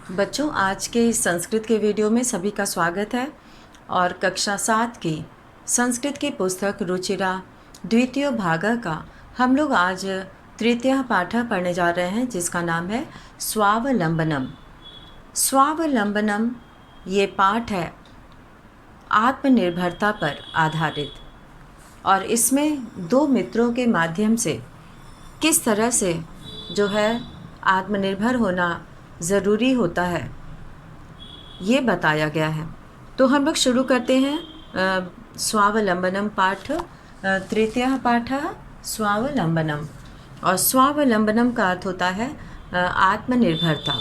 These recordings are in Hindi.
बच्चों, आज के इस संस्कृत के वीडियो में सभी का स्वागत है। और कक्षा 7 की संस्कृत की पुस्तक रुचिरा द्वितीय भागा का हम लोग आज तृतीय पाठ पढ़ने जा रहे हैं, जिसका नाम है स्वावलंबनम। स्वावलंबनम ये पाठ है आत्मनिर्भरता पर आधारित, और इसमें दो मित्रों के माध्यम से किस तरह से जो है आत्मनिर्भर होना ज़रूरी होता है ये बताया गया है। तो हम लोग शुरू करते हैं स्वावलंबनम पाठ। तृतीय पाठ स्वावलंबनम, और स्वावलंबनम का अर्थ होता है आत्मनिर्भरता।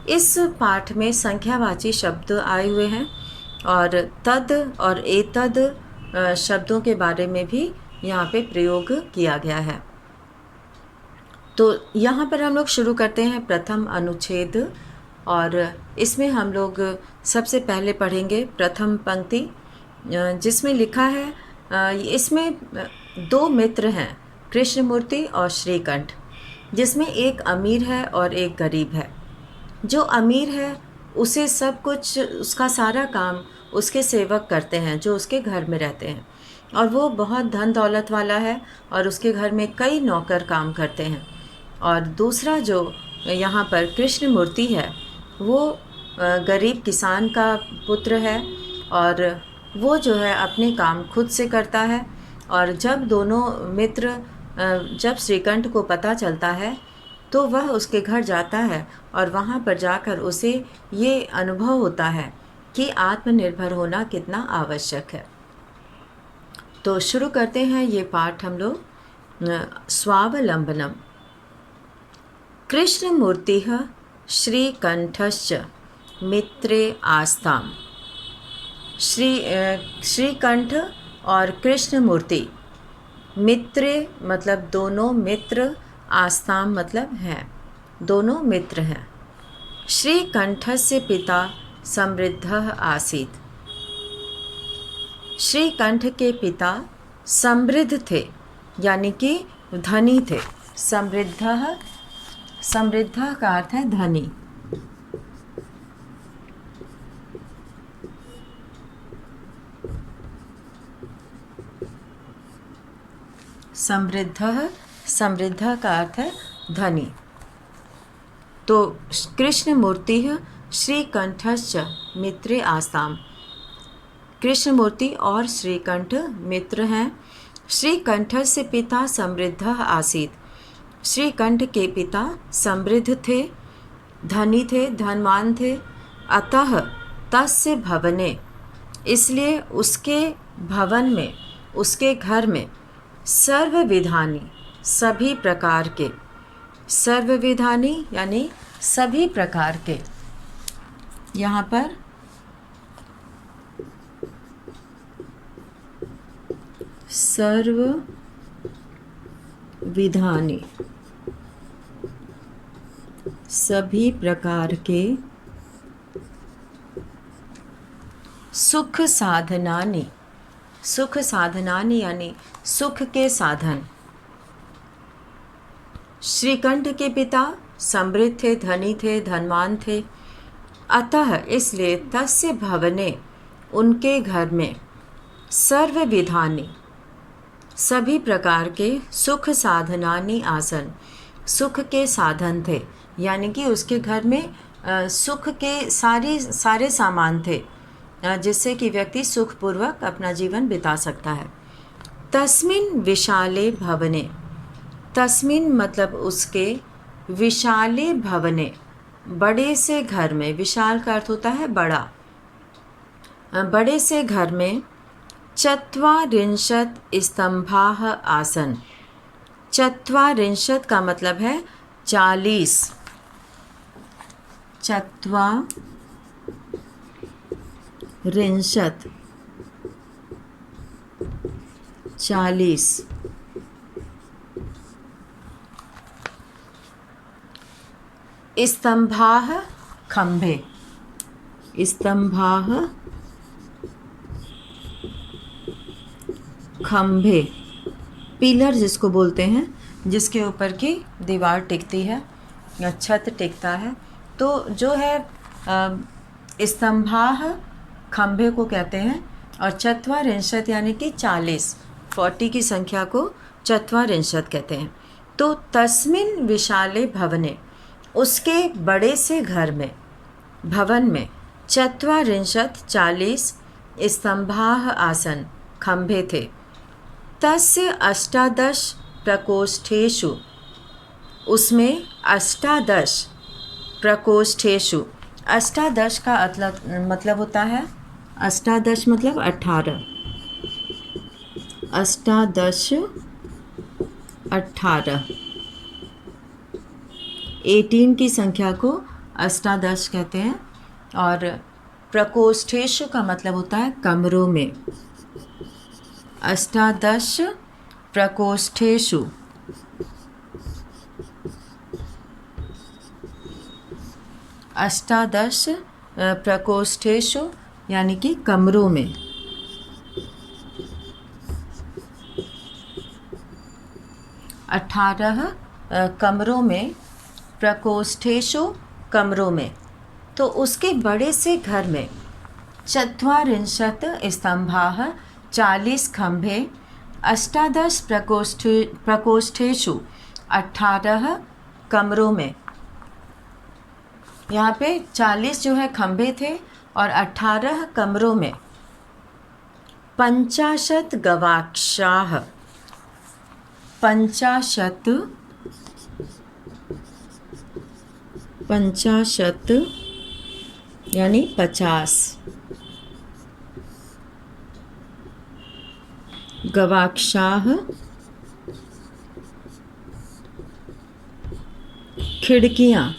इस पाठ में संख्यावाची शब्द आए हुए हैं, और तद और एतद शब्दों के बारे में भी यहाँ पे प्रयोग किया गया है। तो यहाँ पर हम लोग शुरू करते हैं प्रथम अनुच्छेद, और इसमें हम लोग सबसे पहले पढ़ेंगे प्रथम पंक्ति, जिसमें लिखा है, इसमें दो मित्र हैं, कृष्णमूर्ति और श्रीकंठ, जिसमें एक अमीर है और एक गरीब है। जो अमीर है उसे सब कुछ, उसका सारा काम उसके सेवक करते हैं जो उसके घर में रहते हैं, और वो बहुत धन दौलत वाला है और उसके घर में कई नौकर काम करते हैं। और दूसरा जो यहाँ पर कृष्णमूर्ति है वो गरीब किसान का पुत्र है, और वो जो है अपने काम खुद से करता है। और जब दोनों मित्र, जब श्रीकंठ को पता चलता है तो वह उसके घर जाता है, और वहाँ पर जाकर उसे ये अनुभव होता है कि आत्मनिर्भर होना कितना आवश्यक है। तो शुरू करते हैं ये पाठ हम लोग। स्वावलंबनम। कृष्णमूर्तिः श्रीकंठश्च मित्रे आस्ताम। श्रीकंठ और कृष्णमूर्ति, मित्रे मतलब दोनों मित्र, आस्ताम मतलब हैं, दोनों मित्र हैं। श्रीकंठस्य पिता समृद्धः आसीत्। श्रीकंठ के पिता समृद्ध थे, यानी कि धनी थे। समृद्ध का अर्थ है धनी। समृद्ध का अर्थ है धनी। तो कृष्णमूर्ति श्रीकंठश्च मित्रे आस्ताम। कृष्णमूर्ति और श्रीकंठ मित्र हैं। श्रीकंठ से पिता समृद्ध आसीत्। श्रीकंठ के पिता समृद्ध थे, धनी थे, धनवान थे। अतः तस्य भवने, इसलिए उसके भवन में, उसके घर में सर्वविधानी, सभी प्रकार के, सर्वविधानी यानी सभी प्रकार के, यहाँ पर सर्वविधानी, सभी प्रकार के सुख साधनानि, सुख साधनानि यानी सुख के साधन। श्रीकंठ के पिता समृद्ध थे, धनी थे, धनवान थे। अतः इसलिए तस्य भवने, उनके घर में, सर्वविधानि, सभी प्रकार के सुख साधनानि आसन, सुख के साधन थे, यानी कि उसके घर में सुख के सारे सामान थे, जिससे कि व्यक्ति सुखपूर्वक अपना जीवन बिता सकता है। तस्मिन् विशाले भवने, तस्मिन् मतलब उसके, विशाले भवने बड़े से घर में, विशाल का अर्थ होता है बड़ा, बड़े से घर में, चत्वारिंशत् स्तंभाः आसन। चत्वारिंशत् का मतलब है 40, चत्वारिंशत् 40। स्तंभाः खंभे, स्तंभाः खंभे, पिलर जिसको बोलते हैं, जिसके ऊपर की दीवार टिकती है या छत टिकता है, तो जो है स्तंभाः खंभे को कहते हैं, और चत्वारिंशत् यानी कि 40 की संख्या को चत्वारिंशत् कहते हैं। तो तस्मिन् विशाले भवने, उसके बड़े से घर में, भवन में, चत्वारिंशत् 40 स्तंभाः आसन् खंभे थे। तस्य 18 प्रकोष्ठेषु, उसमें 18 प्रकोष्ठेषु, 18 का मतलब होता है 18 मतलब 18, 18 18 की संख्या को 18 कहते हैं। और प्रकोष्ठेषु का मतलब होता है कमरों में। 18 प्रकोष्ठेषु, 18 प्रकोष्ठेषु यानी कि कमरों में। 18 कमरों में, प्रकोष्ठेषु कमरों में। तो उसके बड़े से घर में चत्वारिंशत् स्तंभाः 40 खंभे, 18 प्रकोष्ठेषु 18 कमरों में। यहाँ पे 40 जो है खंभे थे और 18 कमरों में। 50 गवाक्षाः, 50 यानी 50 गवाक्षाः खिड़कियाँ,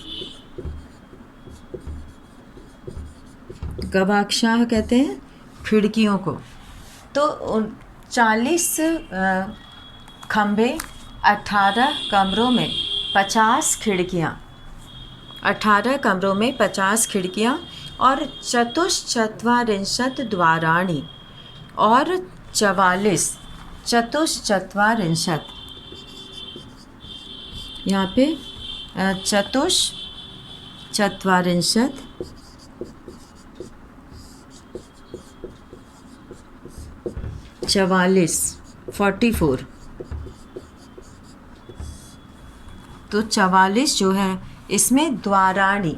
गवाक्षाः कहते हैं खिड़कियों को। तो 40 खंभे, 18 कमरों में 50 खिड़कियाँ, 18 कमरों में 50 खिड़कियाँ, और चतुश्चत्वारिंशत् द्वाराणि, और 44 चतुश्चत्वारिंशत्, यहाँ पे चतुश्चत्वारिंशत् 44 तो 44 जो है इसमें द्वाराणी,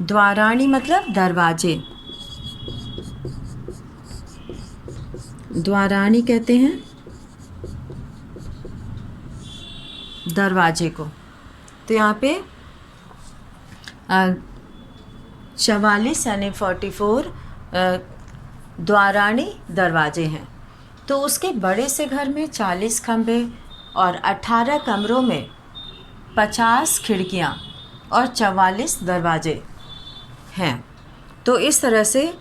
द्वाराणी मतलब दरवाजे, द्वाराणी कहते हैं दरवाजे को। तो यहाँ पे 44 यानी 44 द्वाराणी दरवाजे हैं। तो उसके बड़े से घर में 40 खंभे और 18 कमरों में 50 खिड़कियाँ और 44 दरवाजे हैं। तो इस तरह से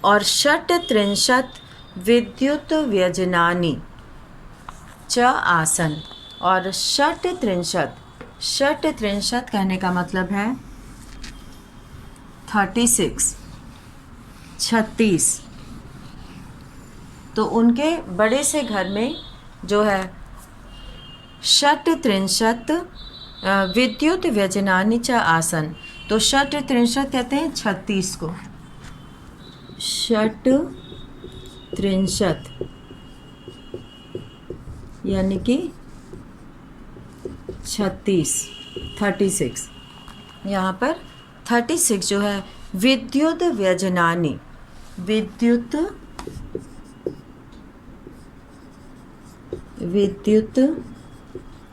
और 38 विद्युत व्यजनानि च आसन, और 38 कहने का मतलब है 36। तो उनके बड़े से घर में जो है 38 विद्युत व्यजनानि च आसन। तो 38 कहते हैं 36 को, 38 यानी कि 36। यहाँ पर 36 जो है विद्युत व्यजनानि, विद्युत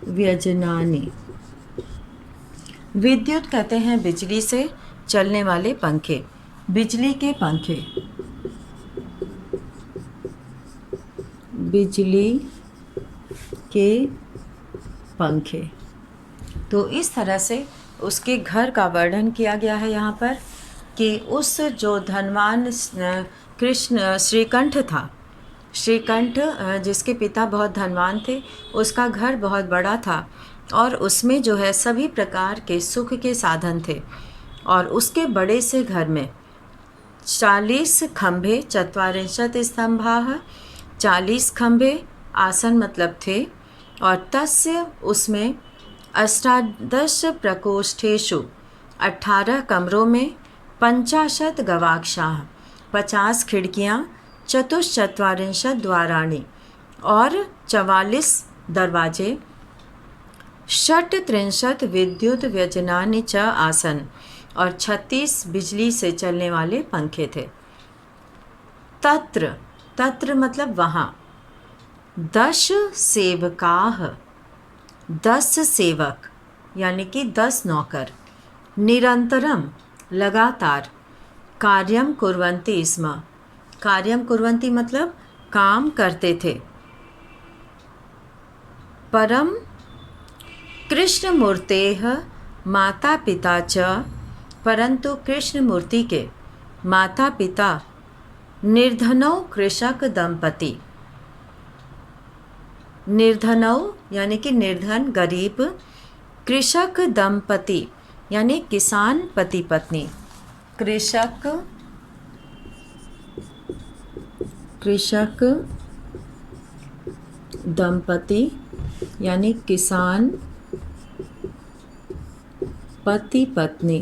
व्यजनानि। विद्युत कहते हैं बिजली से चलने वाले पंखे, बिजली के पंखे, बिजली के पंखे। तो इस तरह से उसके घर का वर्णन किया गया है यहाँ पर कि उस जो धनवान कृष्ण श्रीकंठ था, श्रीकंठ जिसके पिता बहुत धनवान थे, उसका घर बहुत बड़ा था और उसमें जो है सभी प्रकार के सुख के साधन थे। और उसके बड़े से घर में 40 खंभे, 44 स्तंभाः, 40 खंभे आसन मतलब थे, और तस्य उसमें 18 प्रकोष्ठेषु, 18 कमरों में 50 गवाक्षाः 50 खिड़कियाँ, चतुश्चत्वारिंशत् द्वाराणि और 44 दरवाजे, षट्त्रिंशत् विद्युत व्यजनानि च आसन और 36 बिजली से चलने वाले पंखे थे। तत्र, तत्र मतलब वहाँ, 10 सेवकाः 10 सेवक यानी कि 10 नौकर, निरंतरम लगातार, कार्यम कुर्वन्ति स्म, कार्यम कुर्वन्ति मतलब काम करते थे। परम कृष्णमूर्तेः माता पिता च, परंतु कृष्णमूर्ति के माता पिता निर्धनौ कृषक दंपति, निर्धनौ यानी कि निर्धन गरीब, कृषक दंपति यानी किसान पति पत्नी, कृषक दंपति यानी किसान पति पत्नी,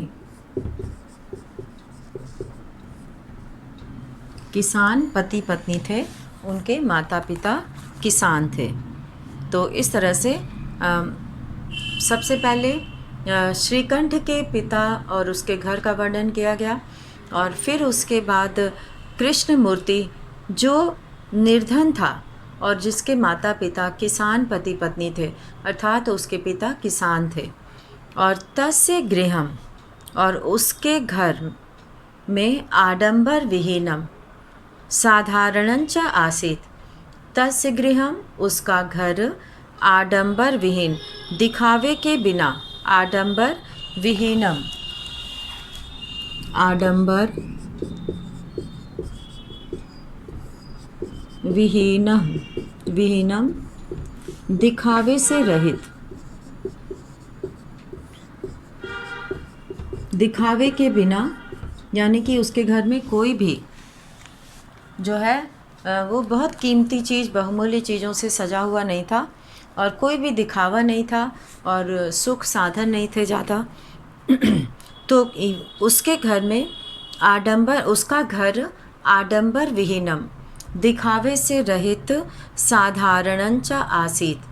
किसान पति पत्नी थे, उनके माता पिता किसान थे। तो इस तरह से सबसे पहले श्रीकंठ के पिता और उसके घर का वर्णन किया गया और फिर उसके बाद कृष्ण मूर्ति जो निर्धन था और जिसके माता पिता किसान पति पत्नी थे, अर्थात उसके पिता किसान थे। और तस्य गृहम, और उसके घर में आडंबर विहीनम साधारणंच आसीत्, तस्य गृहम उसका घर, आडंबर विहीन दिखावे के बिना, आडंबर विहीनम, आडंबर विहीनम दिखावे से रहित, दिखावे के बिना यानी कि उसके घर में कोई भी जो है वो बहुत कीमती चीज़, बहुमूल्य चीज़ों से सजा हुआ नहीं था और कोई भी दिखावा नहीं था और सुख साधन नहीं थे ज़्यादा। तो उसके घर में आडंबर, उसका घर आडंबर विहीनम दिखावे से रहित साधारणंच आसीत्,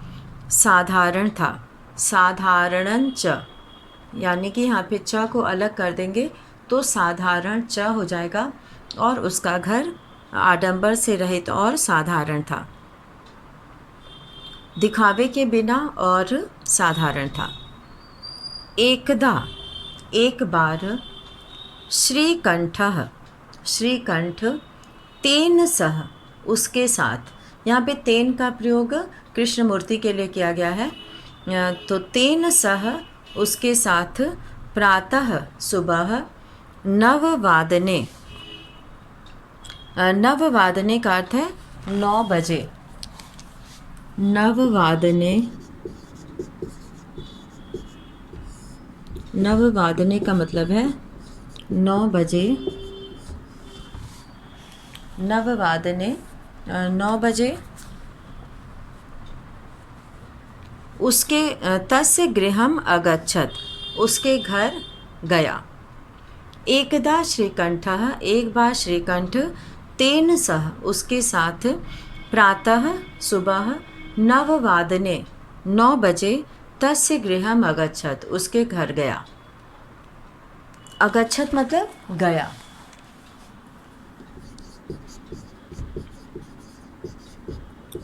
साधारण था, साधारणंच यानी कि यहाँ पे च को अलग कर देंगे तो साधारण च हो जाएगा और उसका घर आडंबर से रहित और साधारण था, दिखावे के बिना और साधारण था। एकदा, एक बार, श्रीकंठः, श्रीकंठ, तेन सह उसके साथ, यहाँ पे तेन का प्रयोग कृष्ण मूर्ति के लिए किया गया है। तो तेन सह उसके साथ, प्रातः सुबह, नववादने, नववादने का अर्थ है 9 बजे, नववादने, नववादने का मतलब है 9 बजे, नववादने 9 बजे, उसके तस्य गृहम अगच्छत उसके घर गया। एकदा श्रीकंठः, एक बार श्रीकंठ, तेन सह उसके साथ, प्रातः सुबह, नववादने 9 बजे, तस्य गृहम अगच्छत उसके घर गया। अगच्छत मतलब गया।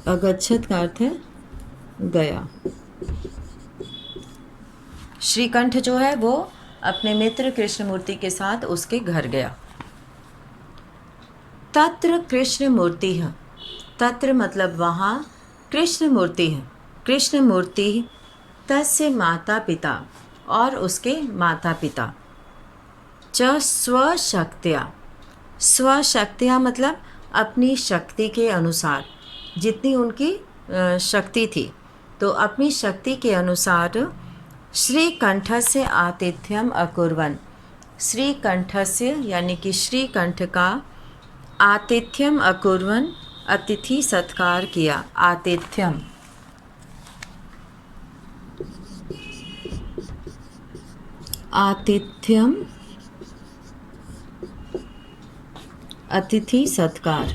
अगच्छत का अर्थ है गया। श्रीकंठ जो है वो अपने मित्र कृष्णमूर्ति के साथ उसके घर गया। तत्र कृष्णमूर्ति है, तत्र मतलब वहाँ, कृष्णमूर्ति है, कृष्णमूर्ति, तस्य माता पिता और उसके माता पिता, च स्वशक्त्या, स्वशक्त्या मतलब अपनी शक्ति के अनुसार, जितनी उनकी शक्ति थी तो अपनी शक्ति के अनुसार, श्रीकंठस्य आतिथ्यम अकुर्वन्, श्रीकंठस्य यानी कि श्रीकंठ का आतिथ्यम अकुर्वन् अतिथि सत्कार किया। आतिथ्यम आतिथ्यम, अतिथि सत्कार।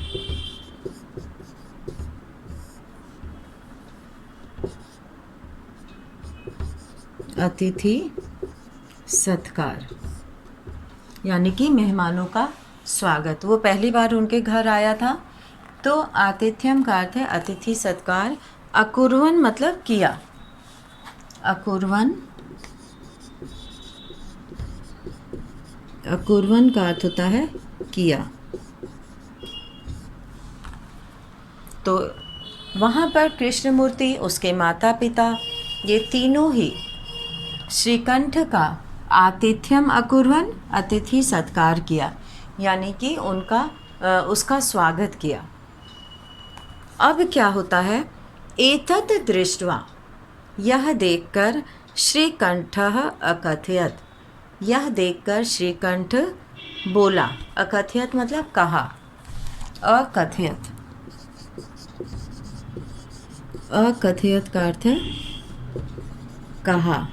अतिथि सत्कार यानी कि मेहमानों का स्वागत। वो पहली बार उनके घर आया था, तो आतिथ्यम का अर्थ है अतिथि सत्कार। अकुर्वन मतलब किया। अकुर्वन, अकुर्वन का अर्थ होता है किया। तो वहाँ पर कृष्णमूर्ति, उसके माता पिता, ये तीनों ही श्रीकंठ का आतिथ्यम अकुर्वन, अतिथि सत्कार किया, यानी कि उसका स्वागत किया। अब क्या होता है, एतत् दृष्ट्वा, यह देखकर श्रीकंठः अकथयत्, यह देखकर श्रीकंठ बोला। अकथयत् मतलब कहा। अकथयत्, अकथयत् का अर्थ है कहा।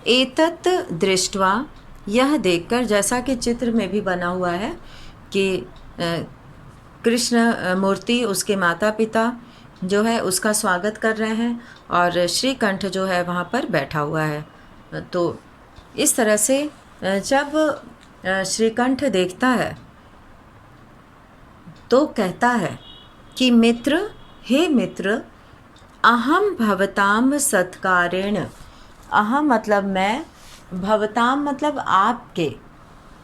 एतत् दृष्ट्वा, यह देखकर, जैसा कि चित्र में भी बना हुआ है कि कृष्ण मूर्ति, उसके माता पिता जो है उसका स्वागत कर रहे हैं और श्रीकंठ जो है वहाँ पर बैठा हुआ है। तो इस तरह से जब श्रीकंठ देखता है तो कहता है कि मित्र, हे मित्र, अहम भवताम सत्कारेण, अहम मतलब मैं, भवताम मतलब आपके,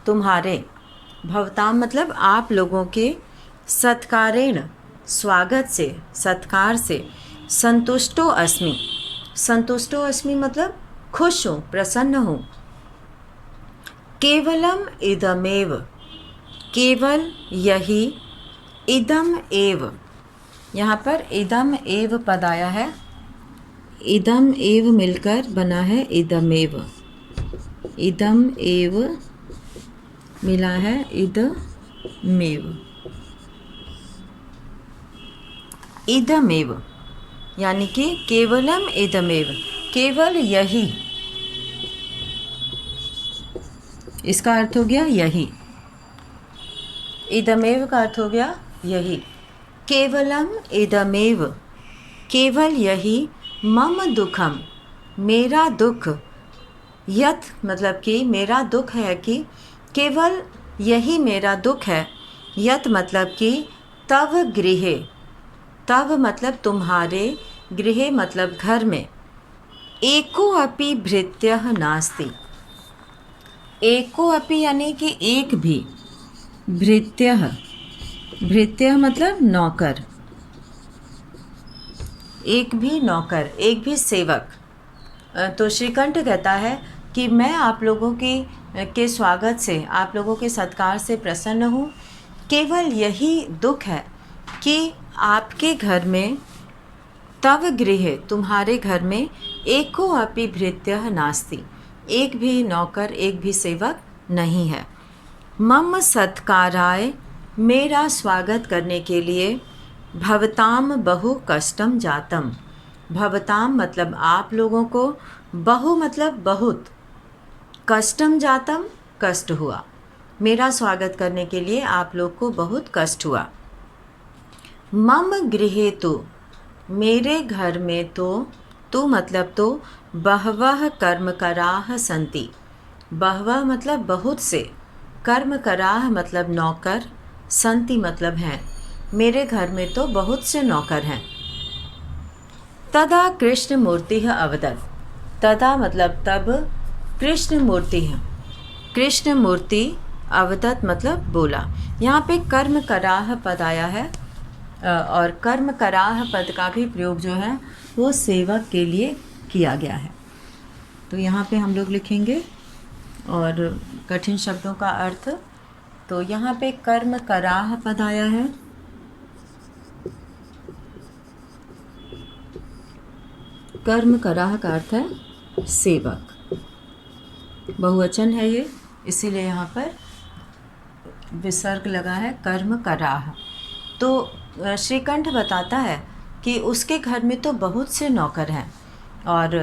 तुम्हारे, भवताम मतलब आप लोगों के, सत्कारेण स्वागत से, सत्कार से, संतुष्टो अस्मि, संतुष्टो अस्मि मतलब खुश हूँ, प्रसन्न हूँ। केवलम इदमेव, केवल यही, इदम एव, यहाँ पर इदम एव पद आया है, इदम एव मिलकर बना है इदमेव, इदम एव मिला है इदमेव, इदमेव यानी कि केवलम इदमेव, केवल यही, इसका अर्थ हो गया यही, इदमेव का अर्थ हो गया यही। केवलम इदमेव, केवल यही, मम दुखम, मेरा दुख, यत् मतलब कि मेरा दुख है कि, केवल यही मेरा दुख है, यत् मतलब कि तव गृहे, तव मतलब तुम्हारे, गृहे मतलब घर में, एको अपि भृत्यः नास्ति, एको अपि यानी कि एक भी, भृत्यः, भृत्यः मतलब नौकर, एक भी नौकर, एक भी सेवक। तो श्रीकंठ कहता है कि मैं आप लोगों के स्वागत से, आप लोगों के सत्कार से प्रसन्न हूँ। केवल यही दुख है कि आपके घर में, तव गृहे तुम्हारे घर में, एको अपि भृत्यः नास्ति, एक भी नौकर, एक भी सेवक नहीं है। मम सत्काराय, मेरा स्वागत करने के लिए, भवताम बहु कष्टम जातम, भवताम मतलब आप लोगों को, बहु मतलब बहुत, कष्टम जातम कष्ट हुआ, मेरा स्वागत करने के लिए आप लोग को बहुत कष्ट हुआ। मम गृहे तो, मेरे घर में तो मतलब तो, बहवः कर्मकराः सन्ति, बहवः मतलब बहुत से, कर्मकराः मतलब नौकर, संति मतलब हैं, मेरे घर में तो बहुत से नौकर हैं। तदा कृष्ण मूर्ति अवदत्, तदा मतलब तब, कृष्ण मूर्ति, कृष्ण मूर्ति अवदत् मतलब बोला। यहाँ पे कर्म कराह पद आया है और कर्म कराह पद का भी प्रयोग जो है वो सेवक के लिए किया गया है। तो यहाँ पे हम लोग लिखेंगे और कठिन शब्दों का अर्थ। तो यहाँ पे कर्म कराह पद आया है, कर्म कराह का अर्थ है सेवक, बहुवचन है ये, इसीलिए यहाँ पर विसर्ग लगा है, कर्म कराह। तो श्रीकंठ बताता है कि उसके घर में तो बहुत से नौकर हैं, और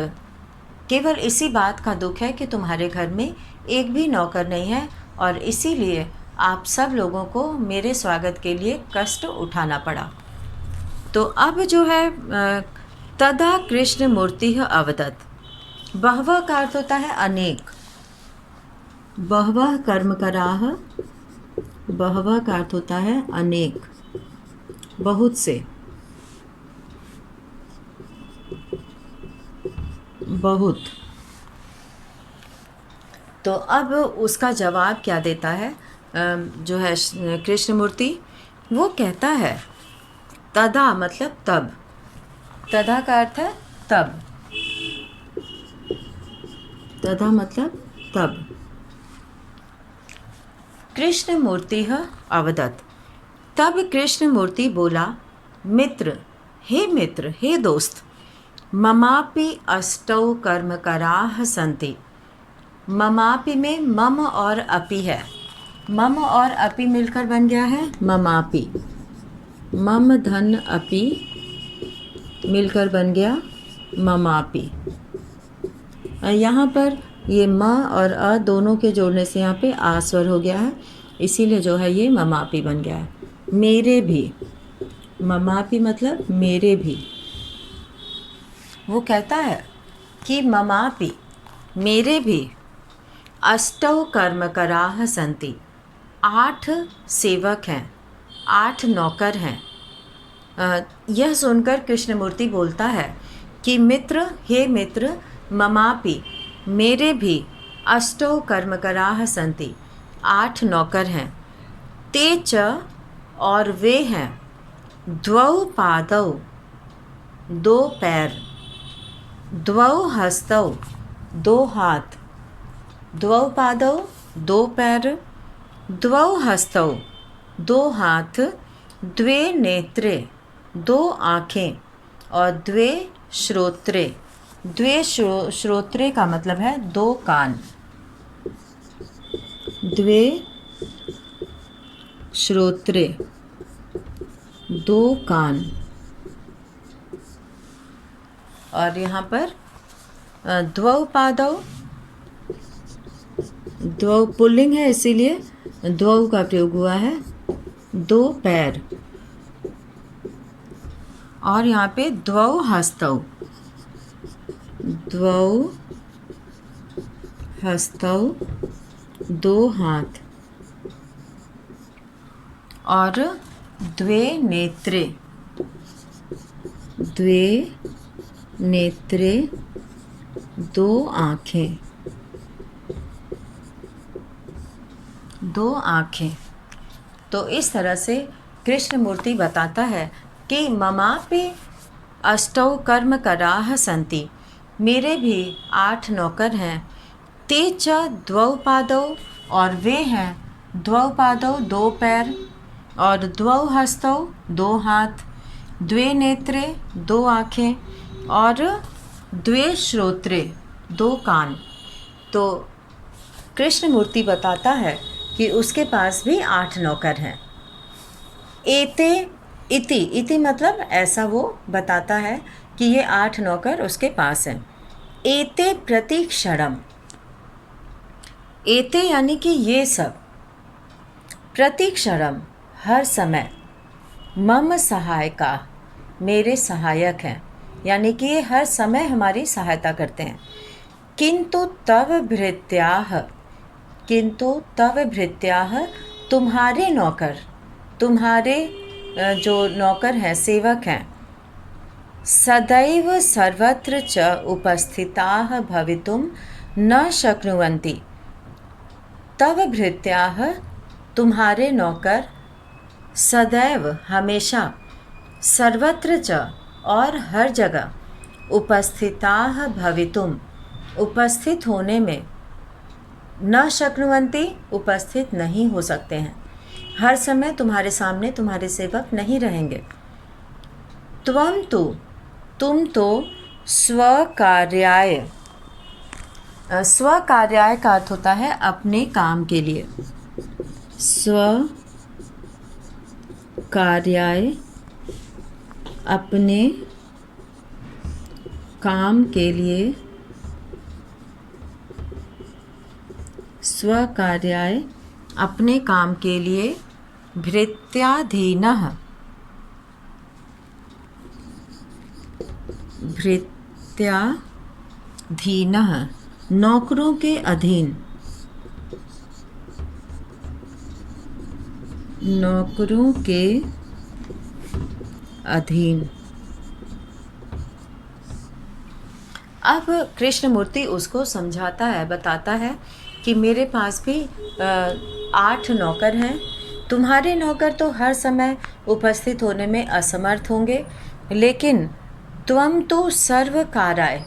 केवल इसी बात का दुख है कि तुम्हारे घर में एक भी नौकर नहीं है और इसीलिए आप सब लोगों को मेरे स्वागत के लिए कष्ट उठाना पड़ा। तो अब जो है तदा कृष्ण मूर्ति अवदत। बहवह का अर्थ होता है अनेक, बहवह कर्म कराह, बहवह का अर्थ होता है अनेक, बहुत से, बहुत। तो अब उसका जवाब क्या देता है जो है कृष्णमूर्ति, वो कहता है तदा मतलब तब, तदा का अर्थ है तब, तदा मतलब तब। कृष्ण मूर्ति अवदत, तब कृष्ण मूर्ति बोला, मित्र, हे दोस्त, ममापि अष्टौ कर्म कराह संति। ममापि में मम और अपि है, मम और अपि मिलकर बन गया है ममापि, मम धन अपि मिलकर बन गया ममापि। यहाँ पर ये म और अ दोनों के जोड़ने से यहाँ पे आ स्वर हो गया है, इसीलिए जो है ये ममापि बन गया है। मेरे भी, ममापि मतलब मेरे भी। वो कहता है कि ममापि मेरे भी अष्टौ कर्म कराह संति, 8 सेवक हैं, 8 नौकर हैं। यह सुनकर कृष्णमूर्ति बोलता है कि मित्र, हे मित्र, ममापि मेरे भी अष्टौ कर्म कराह संति, 8 नौकर हैं। ते च और वे हैं, द्वौ पादौ 2 पैर, द्वौ हस्तौ 2 हाथ, द्वौ पादौ 2 पैर, द्वौ हस्तौ 2 हाथ, द्वे नेत्रे 2 आँखें और द्वे श्रोत्रे, द्वे श्रोत्रे का मतलब है 2 कान, द्वे श्रोत्रे 2 कान। और यहाँ पर द्वौ पादौ, द्वौ पुल्लिंग है इसीलिए द्वौ का प्रयोग हुआ है, 2 पैर। और यहाँ पे द्वौ हस्तौ, द्वौ हस्तौ 2 हाथ और द्वे नेत्रे, द्वे नेत्रे 2 आँखें, 2 आँखें। तो इस तरह से कृष्णमूर्ति बताता है कि ममापि अष्टौ कर्म कराह संति, मेरे भी 8 नौकर हैं। ते च द्वौ पादौ और वे हैं, द्वौ पादौ 2 पैर और द्वौ हस्तौ 2 हाथ, द्वे नेत्रे 2 आँखें और द्वे श्रोत्रे 2 कान। तो कृष्णमूर्ति बताता है कि उसके पास भी 8 नौकर हैं। एते इति, इति मतलब ऐसा वो बताता है कि ये 8 नौकर उसके पास हैं। एते प्रतीक्षणम, एते यानी कि ये सब, प्रतीक्षणम हर समय, मम सहायका मेरे सहायक हैं, यानी कि ये हर समय हमारी सहायता करते हैं। किंतु तव भृत्याः, किंतु तव भृत्याः तुम्हारे नौकर, तुम्हारे जो नौकर हैं, सेवक हैं, सदैव सर्वत्र च उपस्थिताः भवितुं न शक्नुवन्ति। तव भृत्याः तुम्हारे नौकर सदैव हमेशा, सर्वत्र च और हर जगह, उपस्थिताः भवितुं उपस्थित होने में, न शक्नुवन्ति उपस्थित नहीं हो सकते हैं, हर समय तुम्हारे सामने तुम्हारे सेवक नहीं रहेंगे। त्वं तु तुम तो स्वकार्याय, स्वकार्याय का अर्थ होता है अपने काम के लिए, स्वकार्याय अपने काम के लिए स्वकार्याय, अपने काम के लिए भृत्याधीनः, भृत्याधीनः नौकरों के अधीन, नौकरों के अधीन। अब कृष्णमूर्ति उसको समझाता है, बताता है कि मेरे पास भी 8 नौकर हैं। तुम्हारे नौकर तो हर समय उपस्थित होने में असमर्थ होंगे, लेकिन त्वं तो सर्वकाराय,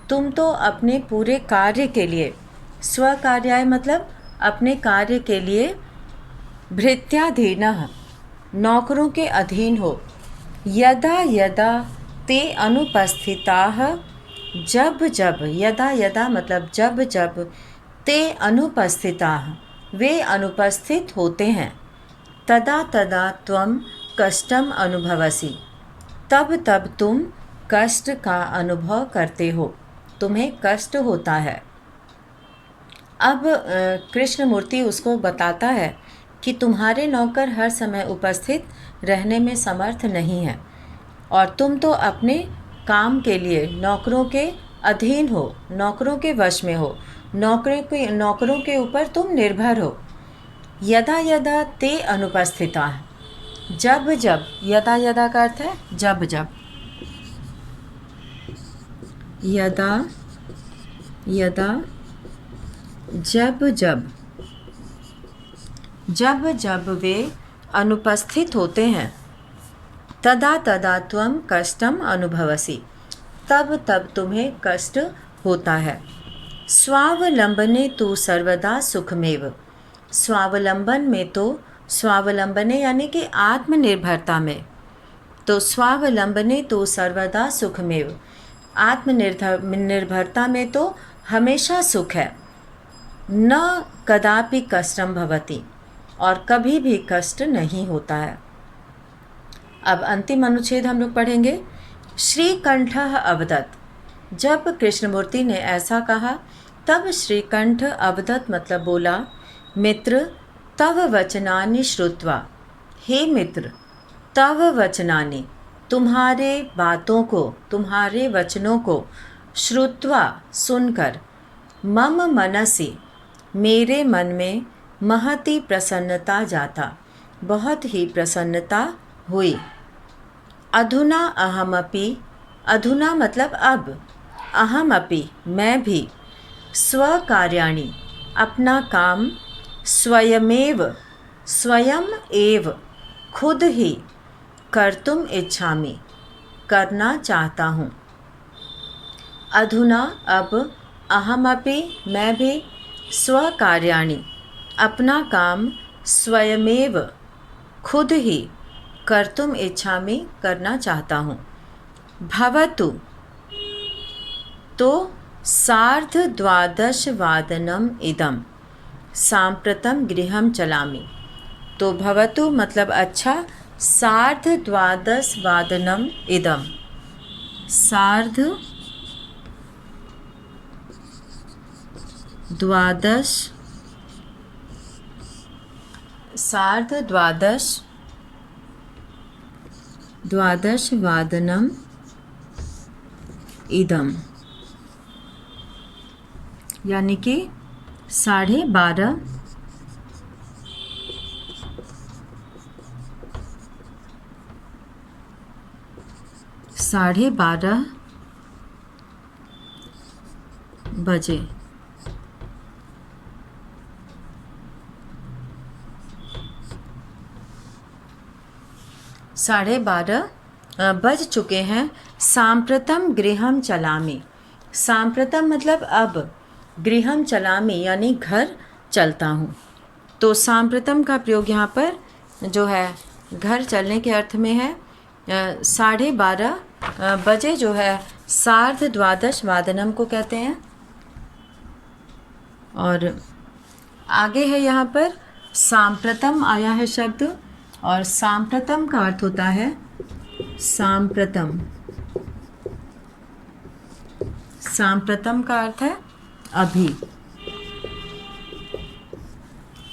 तुम तो अपने पूरे कार्य के लिए, स्वकार्याय मतलब अपने कार्य के लिए, भृत्याधीनः नौकरों के अधीन हो। यदा यदा ते अनुपस्थिताः, जब जब, यदा यदा मतलब जब जब, ते अनुपस्थिताः वे अनुपस्थित होते हैं, तदा तदा त्वं कष्टम अनुभवसि, तब तब तुम कष्ट का अनुभव करते हो, तुम्हें कष्ट होता है। अब कृष्णमूर्ति उसको बताता है कि तुम्हारे नौकर हर समय उपस्थित रहने में समर्थ नहीं हैं, और तुम तो अपने काम के लिए नौकरों के अधीन हो, नौकरों के वश में हो, नौकरों के ऊपर तुम निर्भर हो। यदा यदा ते अनुपस्थिता, जब जब, यदा यदा का अर्थ है जब जब, यदा यदा जब जब, जब जब वे अनुपस्थित होते हैं, तदा तदा त्वं कष्टम अनुभवसि, तब तब तुम्हें कष्ट होता है। स्वावलंबने तु सर्वदा सुखमेव, स्वावलंबन में तो, स्वावलंबने यानी कि आत्मनिर्भरता में, तो स्वावलंबने तो सर्वदा सुखमेव, आत्मनिर्भरता में तो हमेशा सुख है। न कदापि कष्टम भवति, और कभी भी कष्ट नहीं होता है। अब अंतिम अनुच्छेद हम लोग पढ़ेंगे। श्रीकंठः अवदत्, जब कृष्णमूर्ति ने ऐसा कहा तब श्रीकंठ अवदत् मतलब बोला, मित्र तव वचनानि श्रुत्वा, हे मित्र तव वचनानि, तुम्हारे बातों को, तुम्हारे वचनों को, श्रुत्वा सुनकर, मम मनसि मेरे मन में, महती प्रसन्नता जाता बहुत ही प्रसन्नता हुई। अधुना अहमपि, अधुना मतलब अब, अहमपि मैं भी, स्वकार्याणि अपना काम, स्वयमेव स्वयं एव खुद ही, कर्तुम इच्छामि करना चाहता हूँ। अधुना अब, अहमपि मैं भी, स्वकार्याणि अपना काम, स्वयमेव खुद ही, कर्तुम इच्छामि करना चाहता हूँ। भवतु तो 12:30 इदम साम्प्रतं गृहं चलामि, तो भवतु मतलब अच्छा, 12:30 इदम, 12:30 इदम, यानी कि 12:30, 12:30 बजे। साढ़े 12 बज चुके हैं। सांप्रतम गृहम चलामि, सांप्रतम मतलब अब, गृहम चलामि यानी घर चलता हूँ। तो सांप्रतम का प्रयोग यहाँ पर जो है घर चलने के अर्थ में है। 12:30 बजे जो है सार्धद्वादशवादनम को कहते हैं। और आगे है यहाँ पर सांप्रतम आया है शब्द, और सांप्रतम का अर्थ होता है सांप्रतम, सांप्रतम का अर्थ है अभी।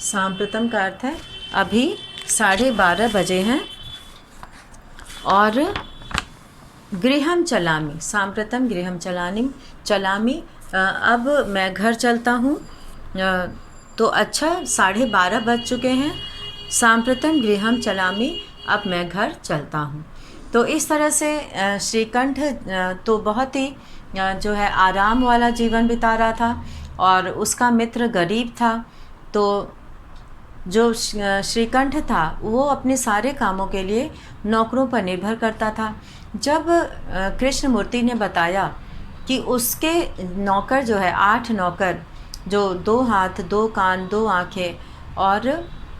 सांप्रतम का अर्थ है अभी 12:30 बजे हैं। और गृहम चलामि, सांप्रतम गृहम चलामि, अब मैं घर चलता हूँ। तो अच्छा 12:30 बज चुके हैं। सांप्रतम गृहम चलामि, अब मैं घर चलता हूँ। तो इस तरह से श्रीकंठ तो बहुत ही जो है आराम वाला जीवन बिता रहा था और उसका मित्र गरीब था। तो जो श्रीकंठ था वो अपने सारे कामों के लिए नौकरों पर निर्भर करता था। जब कृष्णमूर्ति ने बताया कि उसके नौकर जो है 8 नौकर, जो 2 हाथ 2 कान 2 आँखें और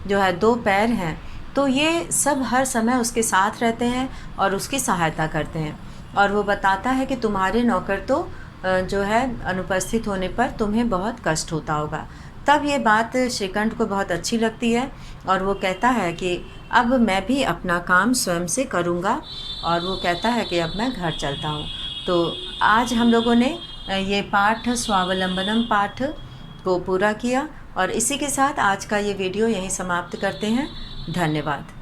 जो है 2 पैर हैं, तो ये सब हर समय उसके साथ रहते हैं और उसकी सहायता करते हैं। और वो बताता है कि तुम्हारे नौकर तो जो है अनुपस्थित होने पर तुम्हें बहुत कष्ट होता होगा। तब ये बात श्रीकंठ को बहुत अच्छी लगती है और वो कहता है कि अब मैं भी अपना काम स्वयं से करूँगा। और वो कहता है कि अब मैं घर चलता हूँ। तो आज हम लोगों ने ये पाठ स्वावलंबनम पाठ को पूरा किया और इसी के साथ आज का ये वीडियो यहीं समाप्त करते हैं। धन्यवाद।